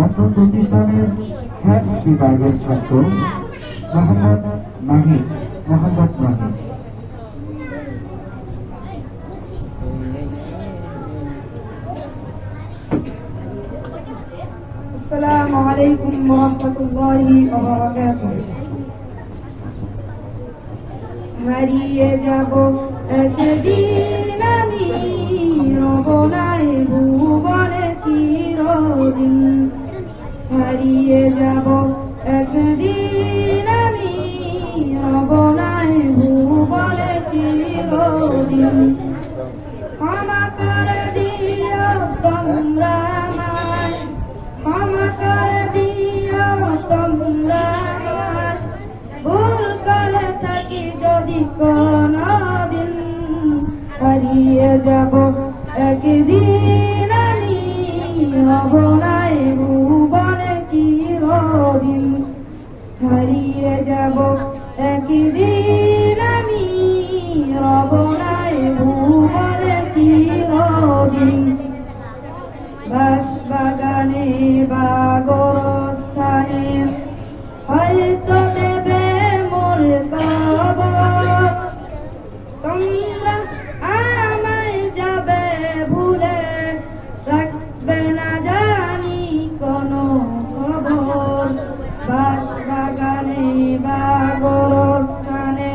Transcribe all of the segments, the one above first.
অন্য প্রতিষ্ঠানের হ্যাটস বিভাগের ছাত্র মোহাম্মদ মাহিদ। আসসালামু আলাইকুম ওয়া রাহমাতুল্লাহি ওয়া বারাকাতুহু। হারিয়ে যাব একদিন আমি, রব নাই ভুবনে চিরদিন। হারিয়ে যাব একদিন আমি, রব নাই ভুবনে চিরদিন। ক্ষমা করে দিও তোমরা আমায়, ক্ষমা করে দিও তোমরা আমায়, ভুল করে থাকি যদি কোনদিন। হারিয়ে যাব একদিন আমি, হব নাই ভুবনে চিরদিন। হারিয়ে যাব একদিন আমি, রব নাই ভুবনে চিরদিন। বাঁশবাগানে বা গোরস্থানে হয়তো দেবে মোর কবর। তোমরা আমায় যাবে ভুলে, রাখবে না জানি কোনো খবর। বাঁশবাগানে বা গোরস্থানে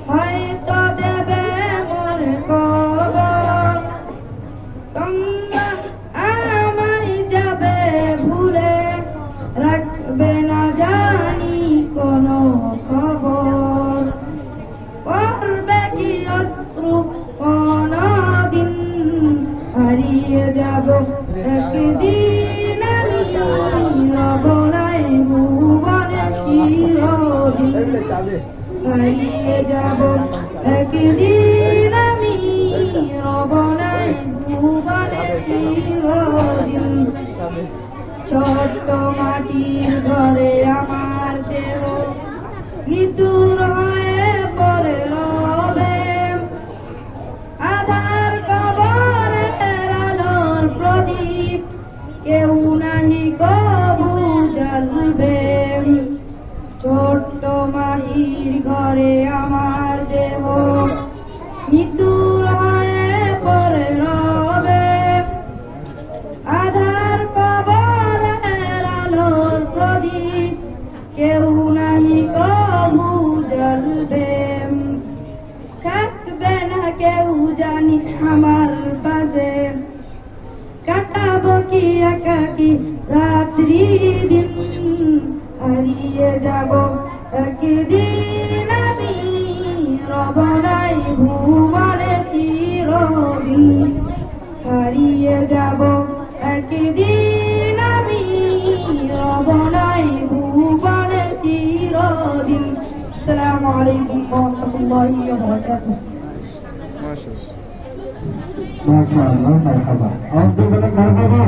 হয়তো দেবে মোর কবর। তোমরা আমায় যাবে ভুলে, রাখবে না জানি কোনো খবর। পড়বে কি অশ্রু কোনদিন, হারিয়ে যাব একদিন আমি, রব নাই ভুবনে চিরদিন। হারিয়ে যাব একদিন আমি, রব নাই ভুবনে চিরদিন। ছোট্ট মাটির ঘরে আমার দেহ নিতুর হয়ে পড়ে রবে। আধার কবরের আলোর প্রদীপ কেউ নাহি কবু জ্বলবে। ছোট্ট মাটির ঘরে আমার দেহ নিতুর হয়ে পড়ে রবে। আধার কবরের আলোর প্রদীপ কেউ নাহি কবু জ্বলবে। থাকবে না কেউ জানি আমার পাশে, কাটাবো কি একাকি রাত্রি দিন। হারিয়ে যাব একদিন আমি, রব নাই ভুবনে চিরদিন। হারিয়ে যাব একদিন আমি, রব নাই ভুবনে চিরদিন। আসসালামু আলাইকুম ওয়া রাহমাতুল্লাহি ওয়া বারাকাতুহু। মাশাআল্লাহ, মারহাবা। আর দুটো মারহাবা।